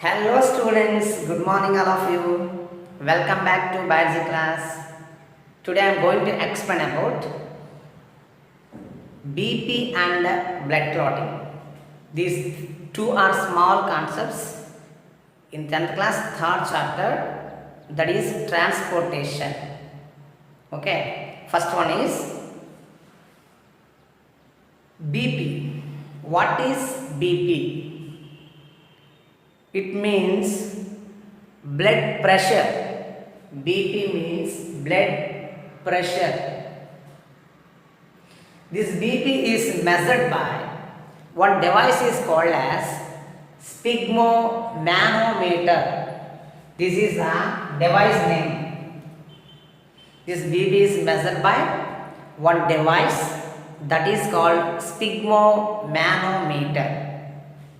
Hello students, good morning all of you. Welcome back to biology class. Today I am going to explain about BP and blood clotting. These two are small concepts in 10th class 3rd chapter, that is transportation. Okay, first one is BP. What is BP? It means blood pressure. BP means blood pressure. This BP is measured by one device is called as sphygmomanometer. This is a device name. This BP is measured by one device that is called sphygmomanometer.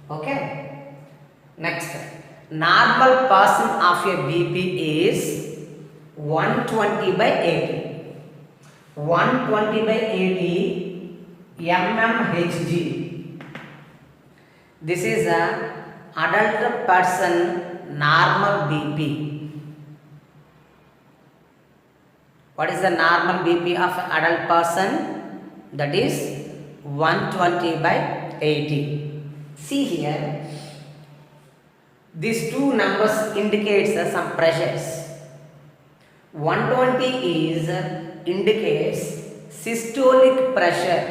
Okay. Next, normal person of a BP is 120 by 80. 120 by 80 mmHg. This is a adult person normal BP. What is the normal BP of an adult person? That is 120 by 80. See here. These two numbers indicates some pressures. 120 is indicates systolic pressure.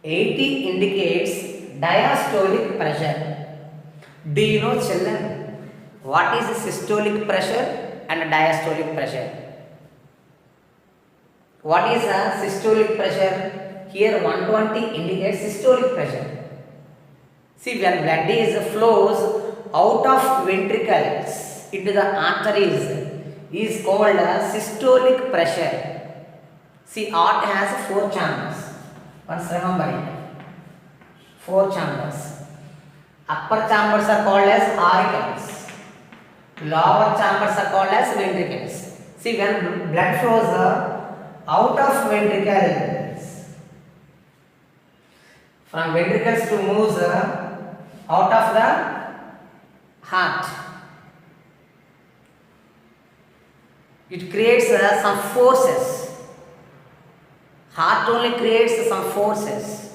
80 indicates diastolic pressure. Do you know, children, what is systolic pressure and diastolic pressure? What is a systolic pressure? Here 120 indicates systolic pressure. See, when blood flows out of ventricles into the arteries is called systolic pressure. See, heart has 4 chambers. Once remember it. 4 chambers. Upper chambers are called as auricles. Lower chambers are called as ventricles. See, when blood flows out of ventricles, from ventricles to moves out of the heart, it creates some forces. Heart only creates some forces.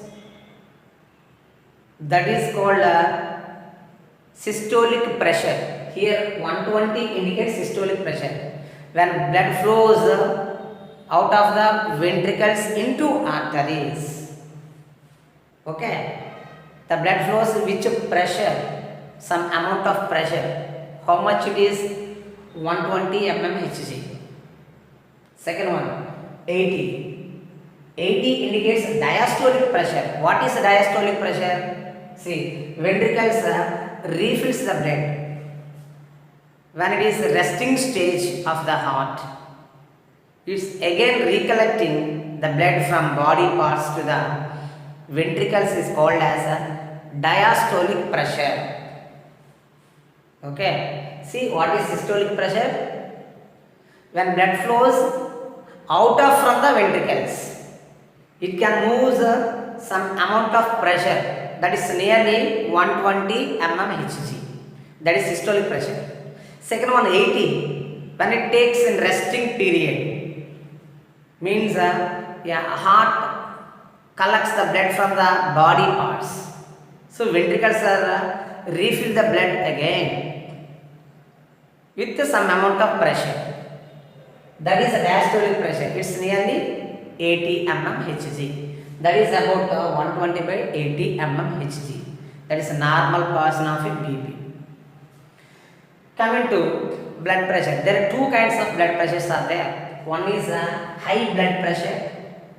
That is called systolic pressure. Here 120 indicates systolic pressure. When blood flows out of the ventricles into arteries. Okay. The blood flows which pressure? Some amount of pressure. How much it is? 120 mmHg. Second one, 80. 80 indicates diastolic pressure. What is diastolic pressure? See, ventricles refills the blood when it is resting stage of the heart. It's again recollecting the blood from body parts to the ventricles is called as a diastolic pressure. Okay. See, what is systolic pressure? When blood flows out of from the ventricles, it can move some amount of pressure, that is nearly 120 mmHg. That is systolic pressure. Second one, 80. When it takes in resting period, means heart collects the blood from the body parts. So ventricles are refill the blood again with some amount of pressure. That is a diastolic pressure. It's nearly 80 mmHg. That is about 120 by 80 mmHg. That is a normal person of a BP. Coming to blood pressure, there are 2 kinds of blood pressures are there. One is high blood pressure.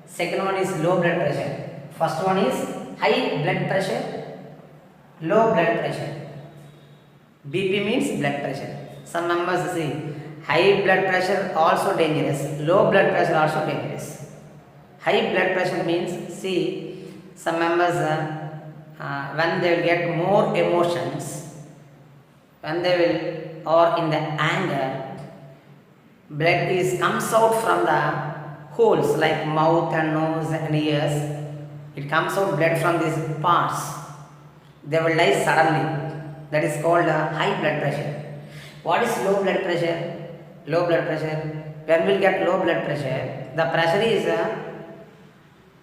Second one is low blood pressure. First one is high blood pressure, low blood pressure. BP means blood pressure. Some members say high blood pressure also dangerous, low blood pressure also dangerous. High blood pressure means, see, some members when they will get more emotions, when they will or in the anger, blood comes out from the holes like mouth and nose and ears. It comes out blood from these parts. They will die suddenly. that is called high blood pressure. What is low blood pressure? Low blood pressure, when we get low blood pressure, the pressure is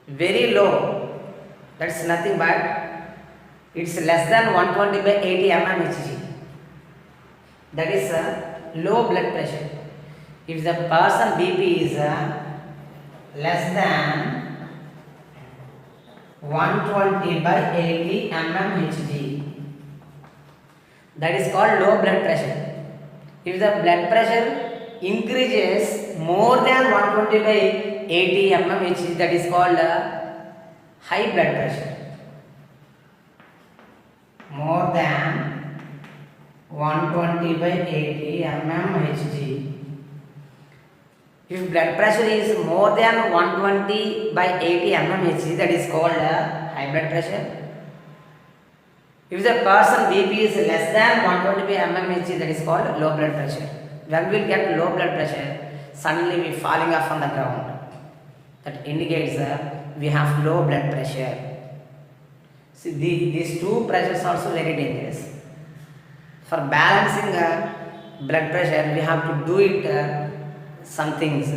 very low, that's nothing but it's less than 120 by 80 mmHg. That is low blood pressure. If the person BP is less than 120 by 80 mmHg, that is called low blood pressure. If the blood pressure increases more than 120 by 80 mmHg, that is called high blood pressure. More than 120 by 80 mmHg. If blood pressure is more than 120 by 80 mmHg, that is called high blood pressure. If the person BP is less than 120 by mmHg, that is called low blood pressure. When we get low blood pressure, suddenly we falling off on the ground. That indicates we have low blood pressure. See, these two pressures are also very dangerous. For balancing blood pressure, we have to do it some things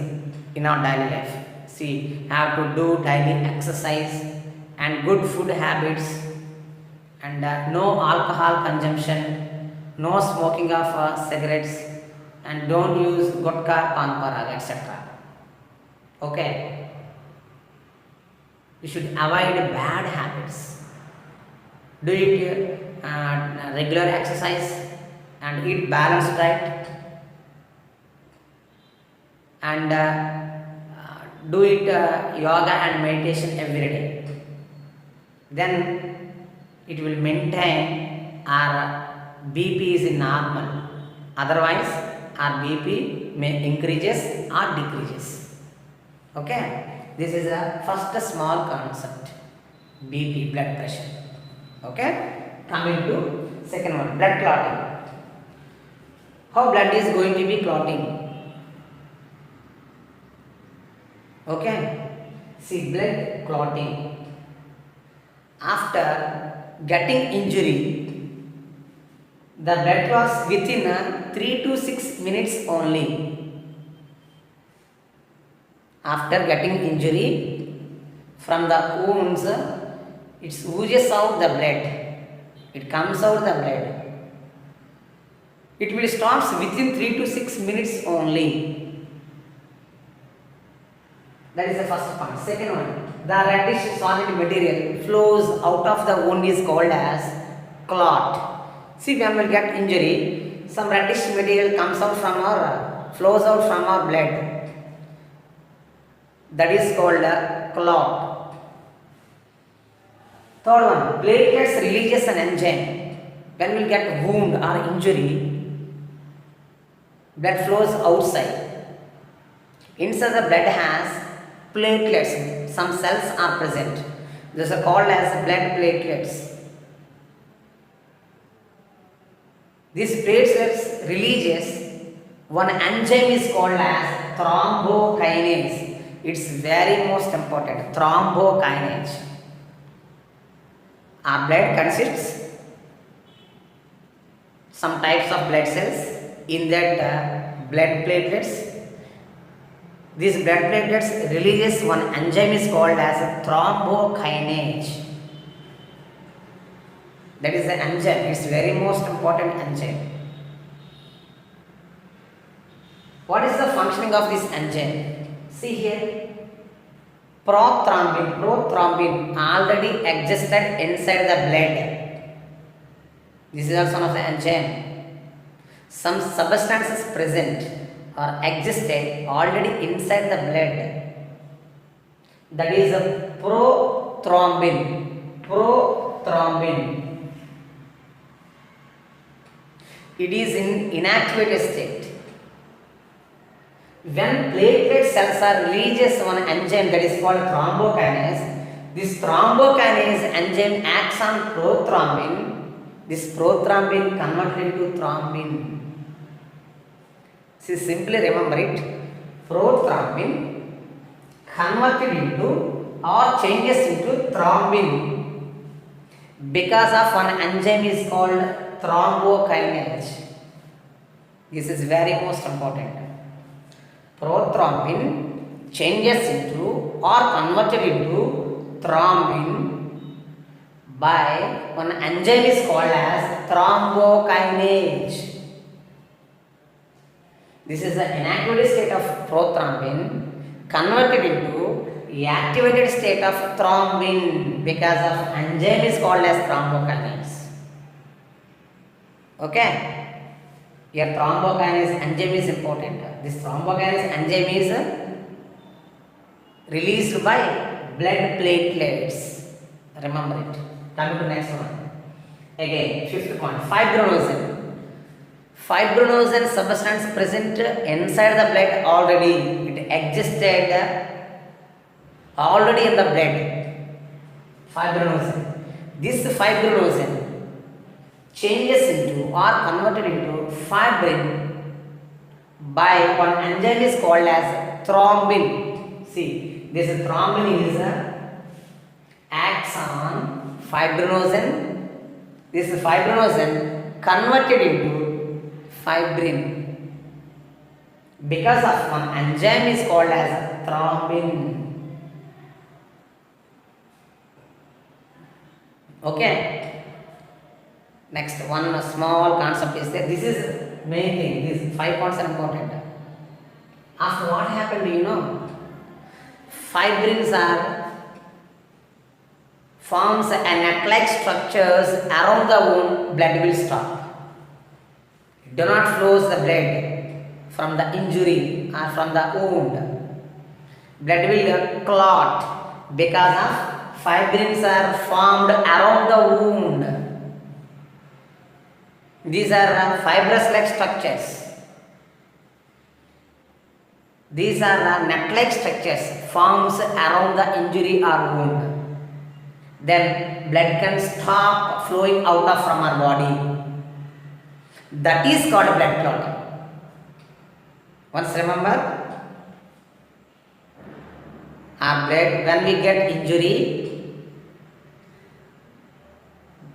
in our daily life. See, have to do daily exercise and good food habits, and no alcohol consumption, no smoking of cigarettes, and don't use gutka, pan parag, etc. Okay? You should avoid bad habits. Do it regular exercise and eat balanced diet, and do it yoga and meditation every day. Then it will maintain our BP is normal. Otherwise, our BP may increases or decreases. Okay, this is a first small concept, BP, blood pressure. Okay, coming to second one, blood clotting. How blood is going to be clotting? Okay, see, blood clotting. After getting injury, the blood clots within 3 to 6 minutes only. After getting injury, from the wounds, it oozes out the blood. It comes out the blood. It will stop within 3 to 6 minutes only. That is the first point. Second one, the reddish solid material flows out of the wound is called as clot. See, when we get injury, some reddish material comes out from our, flows out from our blood. That is called a clot. Third one, platelets releases an enzyme. When we get wound or injury, blood flows outside. Inside the blood has platelets. Some cells are present. These are called as blood platelets. These platelets releases one enzyme is called as thrombokinase. It's very most important, thrombokinase. Our blood consists some types of blood cells. In that blood platelets, these blood platelets releases one enzyme is called as thrombokinase. That is the enzyme. It's very most important enzyme. What is the functioning of this enzyme? See here, prothrombin already existed inside the blood. This is also one of the enzyme. Some substances present or existed already inside the blood. That is a prothrombin. It is in inactivated state. When platelet cells are releases one enzyme that is called thrombokinase, this thrombokinase enzyme acts on prothrombin. This prothrombin converted into thrombin. See, simply remember it. Prothrombin converted into or changes into thrombin because of one enzyme is called thrombokinase. This is very most important. Prothrombin changes into or converted into thrombin by one enzyme is called as thrombokinase. This is the inactivated state of prothrombin converted into activated state of thrombin because of enzyme is called as thrombokinase. Okay, here thrombokinase enzyme is important. This thrombokinase enzyme is released by blood platelets. Remember it. Coming to next one. Again, fifth point, fibrinogen. Fibrinogen substance present inside the blood already. It existed already in the blood. Fibrinogen. This fibrinogen changes into or converted into fibrin by one enzyme is called as thrombin. See, this thrombin is acts on fibrinogen. This fibrinogen converted into fibrin because of one enzyme is called as thrombin. Okay. Next one small concept is that this is main thing. These 5 points are important. After what happened, you know, fibrins are forms a net-like structures around the wound. Blood will stop. Do not flows the blood from the injury or from the wound. Blood will clot because of fibrins are formed around the wound. These are fibrous-like structures. These are net-like structures forms around the injury or wound. Then blood can stop flowing out of from our body. That is called blood clotting. Once remember, our blood, when we get injury,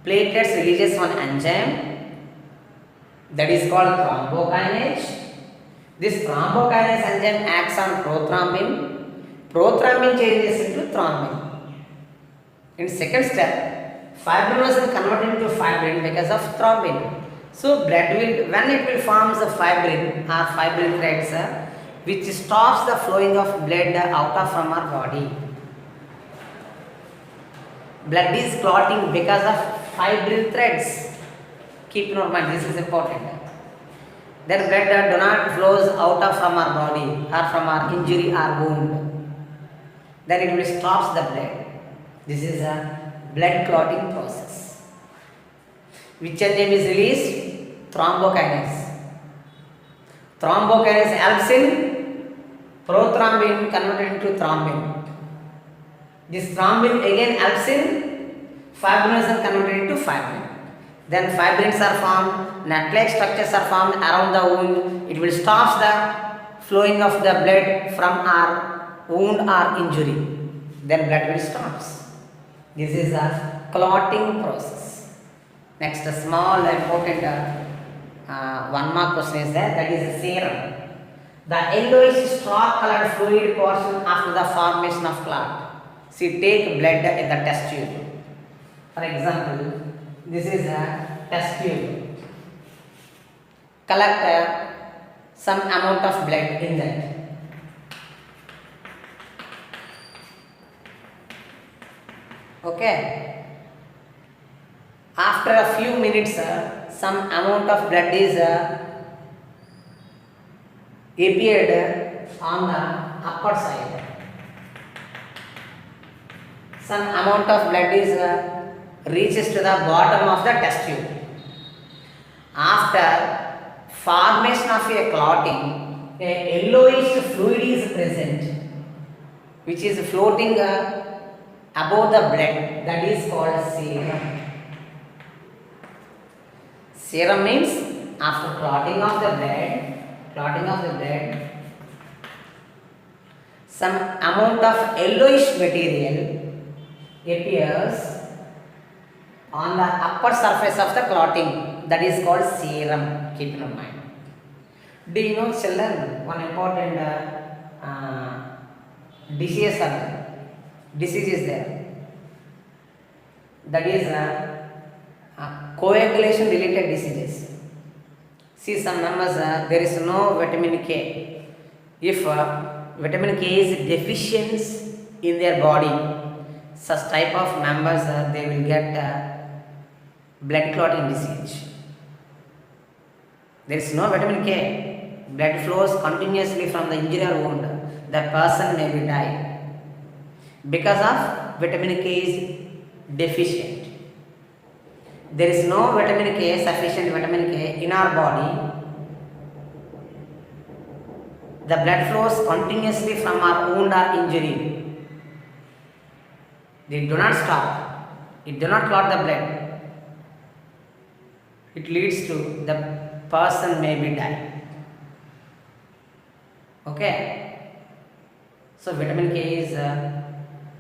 platelets releases one enzyme that is called thrombokinase. This thrombokinase enzyme acts on prothrombin. Prothrombin changes into thrombin. In second step, fibrinogen converted into fibrin because of thrombin. So blood will, when it will forms a fibrin or fibrin threads which stops the flowing of blood out of from our body. Blood is clotting because of fibrin threads. Keep in mind, this is important. Then blood do not flows out of from our body or from our injury or wound. Then it will stops the blood. This is a blood clotting process. Which enzyme is released? Thrombokinase. Thrombokinase helps in prothrombin converted into thrombin. This thrombin again helps in fibrinogen converted into fibrin. Then fibrins are formed, net-like structures are formed around the wound. It will stop the flowing of the blood from our wound or injury. Then blood will stops. This is a clotting process. Next, a small important one mark question is there, that is a serum. The yellowish straw-colored fluid portion after the formation of clot. See, take blood in the test tube. For example, this is a test tube. Collect some amount of blood in that. Okay. After a few minutes, some amount of blood is appeared on the upper side. Some amount of blood is reaches to the bottom of the test tube. After formation of a clotting, a yellowish fluid is present, which is floating above the blood. That is called serum. Serum means after clotting of the blood, some amount of yellowish material appears on the upper surface of the clotting. that is called serum. Keep in mind. Do you know, children, one important disease is there. That is coagulation related diseases. See, some members there is no vitamin K. If vitamin K is deficient in their body, such type of members they will get blood clotting disease. There is no vitamin K. Blood flows continuously from the injury or wound. The person may be die because of vitamin K is deficient. There is no vitamin K, sufficient vitamin K in our body. The blood flows continuously from our wound or injury. They do not stop. It do not clot the blood. It leads to the person may be die. Okay. So vitamin K is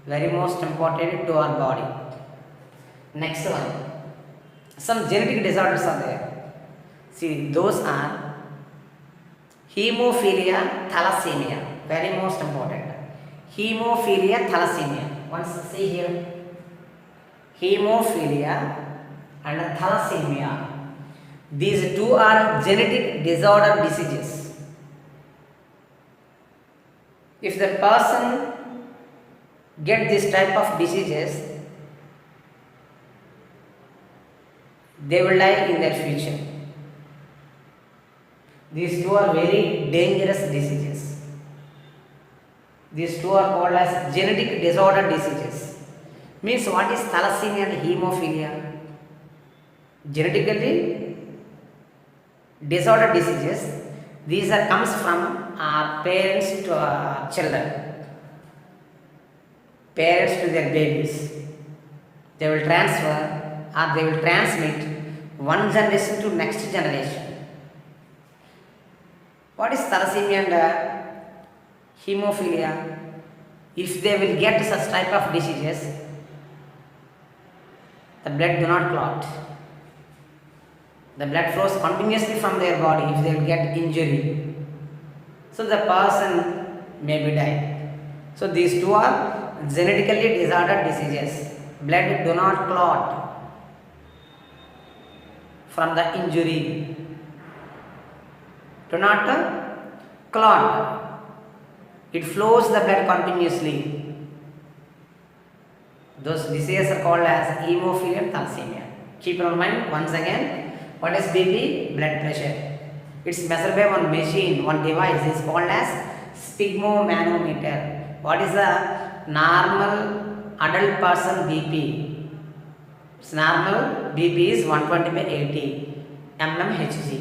very most important to our body. Next one. Some genetic disorders are there. See, those are hemophilia, thalassemia. Very most important. Hemophilia, thalassemia. Once see here. Hemophilia and thalassemia. These two are genetic disorder diseases. If the person get this type of diseases, they will die in their future. These two are very dangerous diseases. These two are called as genetic disorder diseases. Means what is thalassemia and hemophilia? Genetically disorder diseases. These are comes from our parents to our children. Parents to their babies. They will transfer or they will transmit one generation to next generation. What is thalassemia and hemophilia? If they will get such type of diseases, the blood do not clot. The blood flows continuously from their body if they will get injury. So the person may be die. So these two are genetically disordered diseases. Blood do not clot from the injury. Do not clot. It flows the blood continuously. Those diseases are called as hemophilia and thalassemia. Keep in mind once again, what is BP? Blood pressure. It's measured by one machine, one device is called as sphygmomanometer. What is the normal adult person BP? Its normal BP is 120 by 80 mmHg.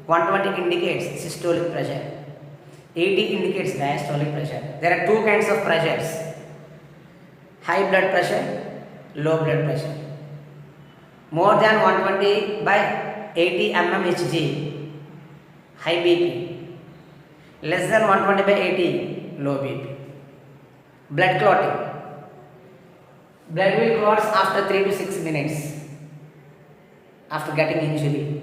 120 indicates systolic pressure. 80 indicates diastolic pressure. There are two kinds of pressures. High blood pressure, low blood pressure. More than 120 by 80 mmHg, high BP. Less than 120 by 80, low BP. Blood clotting. Blood will clot after 3 to 6 minutes after getting injury.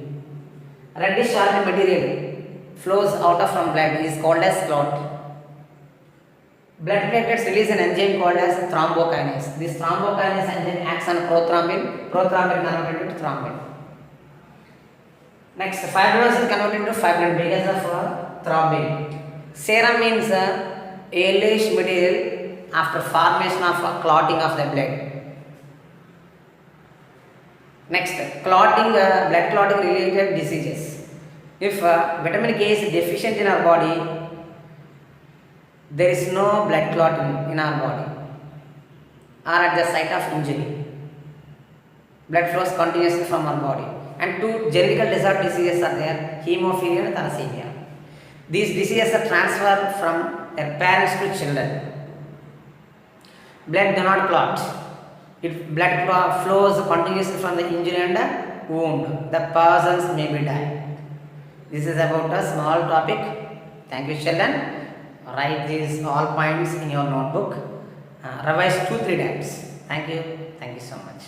Reddish solid material flows out of from blood is called as clot. Blood platelets release an enzyme called as thrombokinase. This thrombokinase enzyme acts on prothrombin. Prothrombin converted into thrombin. Next, fibrinogen converted into fibrin because of thrombin. Serum means yellowish material after formation of clotting of the blood. Next, clotting, blood clotting related diseases. If vitamin K is deficient in our body, there is no blood clotting in our body or at the site of injury. Blood flows continuously from our body. And two genetic disorder diseases are there, hemophilia and thalassemia. These diseases are transferred from their parents to children. Blood do not clot. If blood flows continuously from the injury and wound, the persons may be die. This is about a small topic. Thank you, children. Write these all points in your notebook. Revise 2-3 times. Thank you. Thank you so much.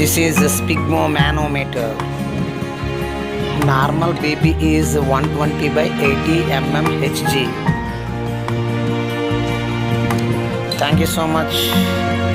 This is a sphygmomanometer. Normal BP is 120 by 80 mmHg. Thank you so much.